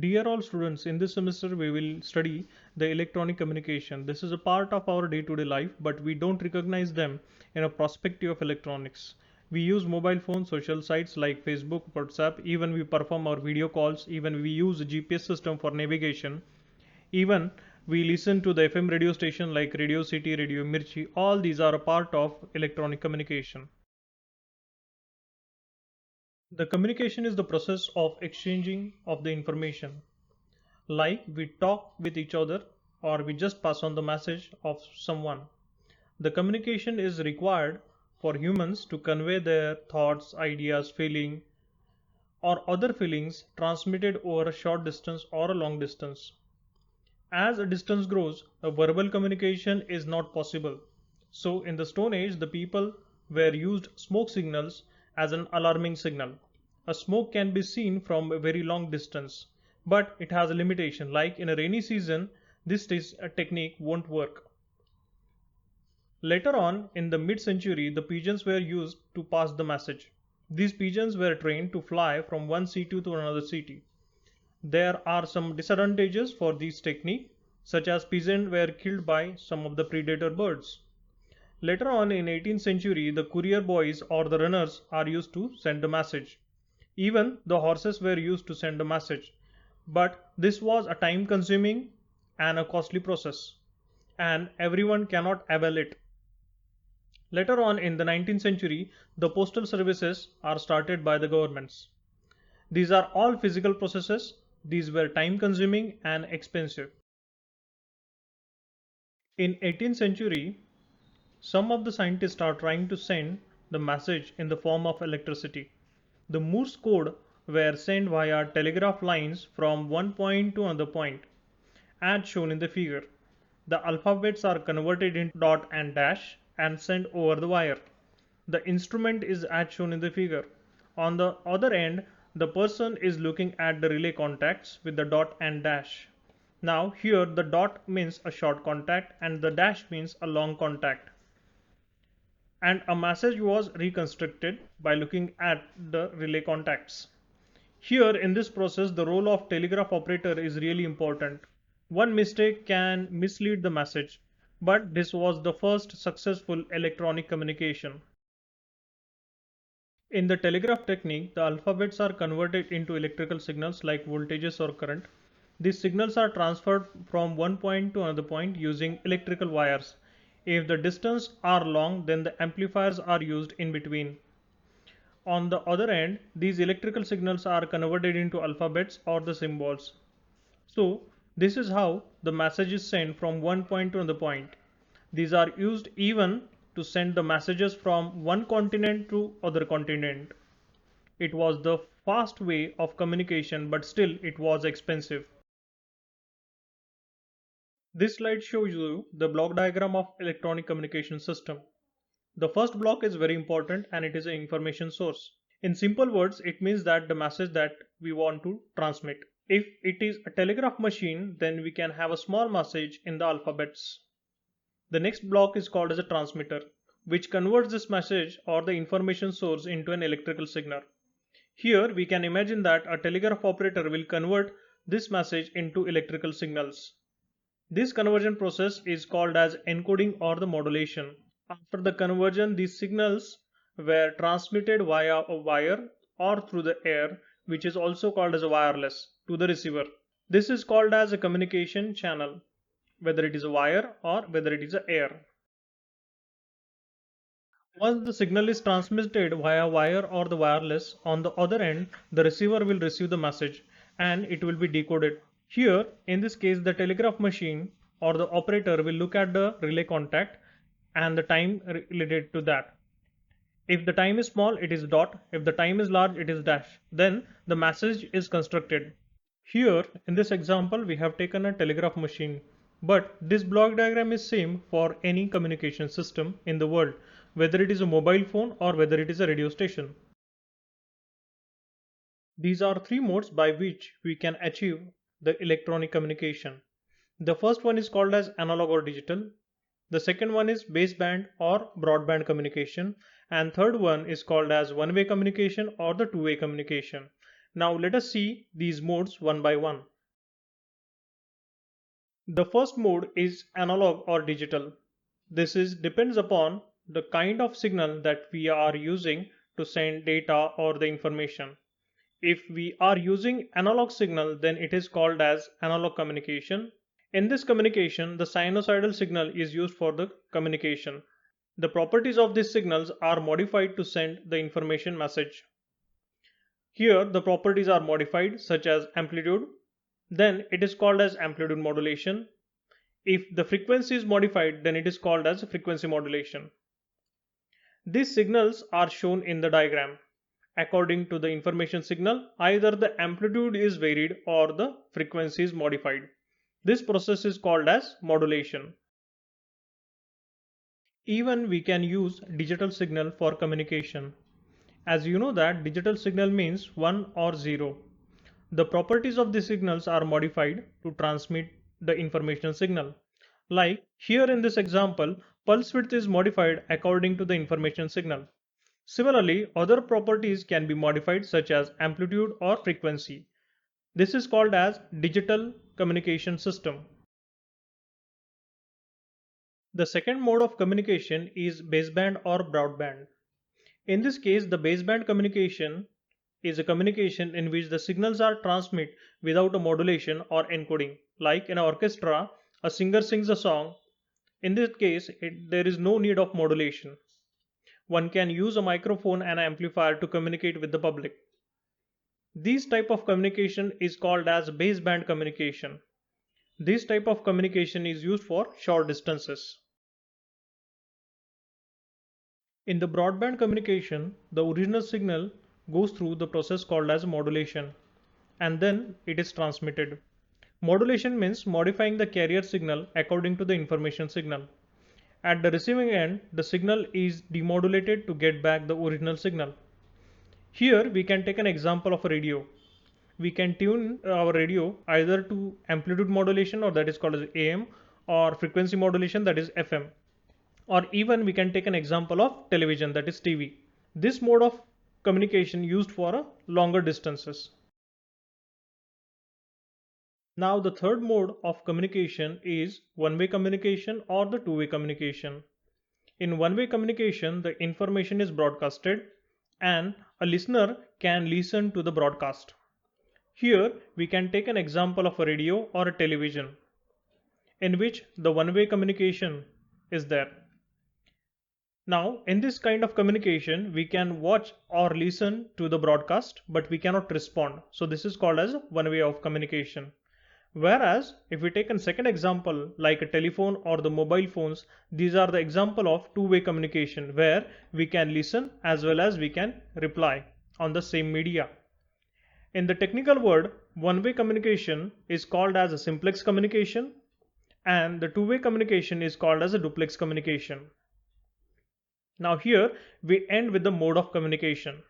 Dear all students, in this semester we will study the electronic communication. This is a part of our day-to-day life, but we don't recognize them in a perspective of electronics. We use mobile phones, social sites like Facebook, WhatsApp, even we perform our video calls, even we use a GPS system for navigation, even we listen to the FM radio station like Radio City, Radio Mirchi. All these are a part of electronic communication. The communication is the process of exchanging of the information. Like we talk with each other or we just pass on the message of someone. The communication is required for humans to convey their thoughts, ideas, feeling or other feelings transmitted over a short distance or a long distance. As a distance grows, a verbal communication is not possible. So in the Stone Age, the people were used smoke signals as an alarming signal. A smoke can be seen from a very long distance, but it has a limitation. Like in a rainy season, this technique won't work. Later on, in the mid-century, the pigeons were used to pass the message. These pigeons were trained to fly from one city to another city. There are some disadvantages for this technique, such as pigeons were killed by some of the predator birds. Later on in 18th century, the courier boys or the runners are used to send the message. Even the horses were used to send a message, but this was a time consuming and a costly process, and everyone cannot avail it. Later on in the 19th century, the postal services are started by the governments. These are all physical processes. These were time consuming and expensive. In 18th century, some of the scientists are trying to send the message in the form of electricity. The Morse code were sent via telegraph lines from one point to another point, as shown in the figure. The alphabets are converted into dot and dash and sent over the wire. The instrument is as shown in the figure. On the other end, the person is looking at the relay contacts with the dot and dash. Now here the dot means a short contact and the dash means a long contact. And a message was reconstructed by looking at the relay contacts. Here in this process, the role of telegraph operator is really important. One mistake can mislead the message, but this was the first successful electronic communication. In the telegraph technique, the alphabets are converted into electrical signals like voltages or current. These signals are transferred from one point to another point using electrical wires. If the distance are long, then the amplifiers are used in between. On the other end, these electrical signals are converted into alphabets or the symbols. So, this is how the message is sent from one point to another point. These are used even to send the messages from one continent to other continent. It was the fast way of communication, but still it was expensive. This slide shows you the block diagram of electronic communication system. The first block is very important and it is an information source. In simple words, it means that the message that we want to transmit. If it is a telegraph machine, then we can have a small message in the alphabets. The next block is called as a transmitter, which converts this message or the information source into an electrical signal. Here we can imagine that a telegraph operator will convert this message into electrical signals. This conversion process is called as encoding or the modulation. After the conversion, these signals were transmitted via a wire or through the air, which is also called as a wireless, to the receiver. This is called as a communication channel, whether it is a wire or whether it is a air. Once the signal is transmitted via wire or the wireless, on the other end, the receiver will receive the message and it will be decoded. Here, in this case, the telegraph machine or the operator will look at the relay contact and the time related to that. If the time is small, it is dot. If the time is large, it is dash. Then the message is constructed. Here, in this example, we have taken a telegraph machine. But this block diagram is same for any communication system in the world, whether it is a mobile phone or whether it is a radio station. These are three modes by which we can achieve the electronic communication. The first one is called as analog or digital. The second one is baseband or broadband communication. And third one is called as one-way communication or the two-way communication. Now let us see these modes one by one. The first mode is analog or digital. This depends upon the kind of signal that we are using to send data or the information. If we are using analog signal, then it is called as analog communication. In this communication, the sinusoidal signal is used for the communication. The properties of these signals are modified to send the information message. Here the properties are modified such as amplitude, then it is called as amplitude modulation. If the frequency is modified, then it is called as frequency modulation. These signals are shown in the diagram. According to the information signal, either the amplitude is varied or the frequency is modified. This process is called as modulation. Even we can use digital signal for communication. As you know that digital signal means 1 or 0. The properties of the signals are modified to transmit the information signal. Like here in this example, pulse width is modified according to the information signal. Similarly, other properties can be modified such as amplitude or frequency. This is called as digital communication system. The second mode of communication is baseband or broadband. In this case, the baseband communication is a communication in which the signals are transmitted without a modulation or encoding. Like in an orchestra, a singer sings a song. In this case, there is no need of modulation. One can use a microphone and amplifier to communicate with the public. This type of communication is called as baseband communication. This type of communication is used for short distances. In the broadband communication, the original signal goes through the process called as modulation and then it is transmitted. Modulation means modifying the carrier signal according to the information signal. At the receiving end, the signal is demodulated to get back the original signal. Here we can take an example of a radio. We can tune our radio either to amplitude modulation, or that is called as AM, or frequency modulation, that is FM. Or even we can take an example of television, that is TV. This mode of communication used for longer distances. Now the third mode of communication is one-way communication or the two-way communication. In one-way communication, the information is broadcasted and a listener can listen to the broadcast. Here we can take an example of a radio or a television in which the one-way communication is there. Now in this kind of communication, we can watch or listen to the broadcast but we cannot respond. So this is called as one way of communication. Whereas if we take a second example like a telephone or the mobile phones, these are the example of two-way communication where we can listen as well as we can reply on the same media. In the technical word, one-way communication is called as a simplex communication and the two-way communication is called as a duplex communication. Now here we end with the mode of communication.